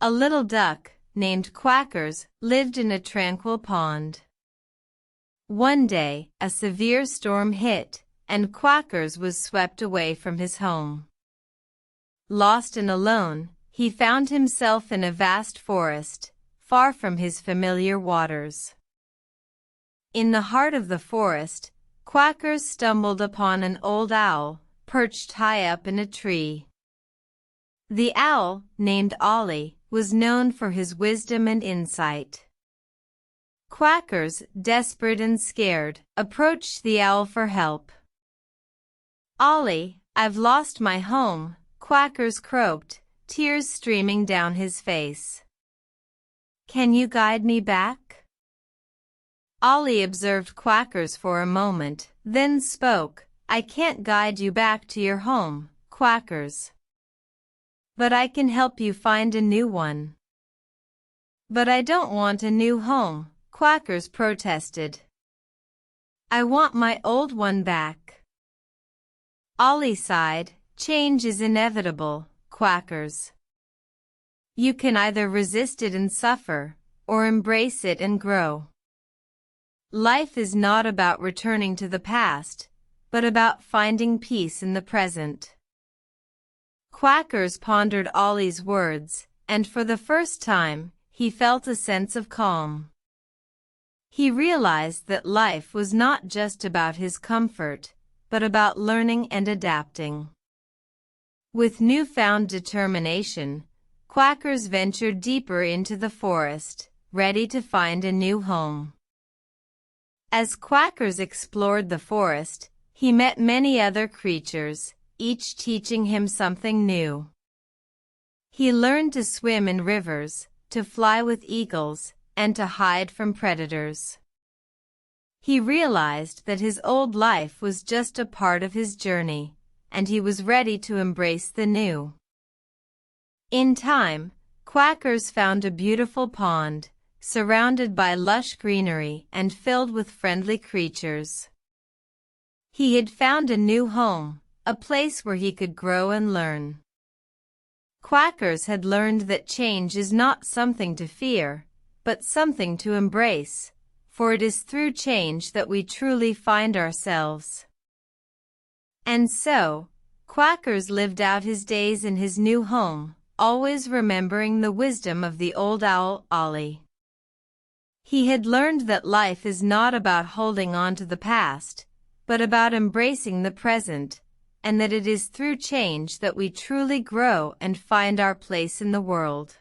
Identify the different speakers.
Speaker 1: A little duck, named Quackers, lived in a tranquil pond. One day, a severe storm hit, and Quackers was swept away from his home. Lost and alone, he found himself in a vast forest, far from his familiar waters. In the heart of the forest, Quackers stumbled upon an old owl, perched high up in a tree. The owl, named Ollie, was known for his wisdom and insight. Quackers, desperate and scared, approached the owl for help. "Ollie, I've lost my home," Quackers croaked, tears streaming down his face. "Can you guide me back?" Ollie observed Quackers for a moment, then spoke. "I can't guide you back to your home, Quackers. But I can help you find a new one." "But I don't want a new home," Quackers protested. "I want my old one back." Ollie sighed. "Change is inevitable, Quackers. You can either resist it and suffer, or embrace it and grow. Life is not about returning to the past, but about finding peace in the present." Quackers pondered Ollie's words, and for the first time, he felt a sense of calm. He realized that life was not just about his comfort, but about learning and adapting. With newfound determination, Quackers ventured deeper into the forest, ready to find a new home. As Quackers explored the forest, he met many other creatures, each teaching him something new. He learned to swim in rivers, to fly with eagles, and to hide from predators. He realized that his old life was just a part of his journey, and he was ready to embrace the new. In time, Quackers found a beautiful pond, surrounded by lush greenery and filled with friendly creatures. He had found a new home, a place where he could grow and learn. Quackers had learned that change is not something to fear, but something to embrace, for it is through change that we truly find ourselves. And so, Quackers lived out his days in his new home, always remembering the wisdom of the old owl, Ollie. He had learned that life is not about holding on to the past, but about embracing the present, and that it is through change that we truly grow and find our place in the world.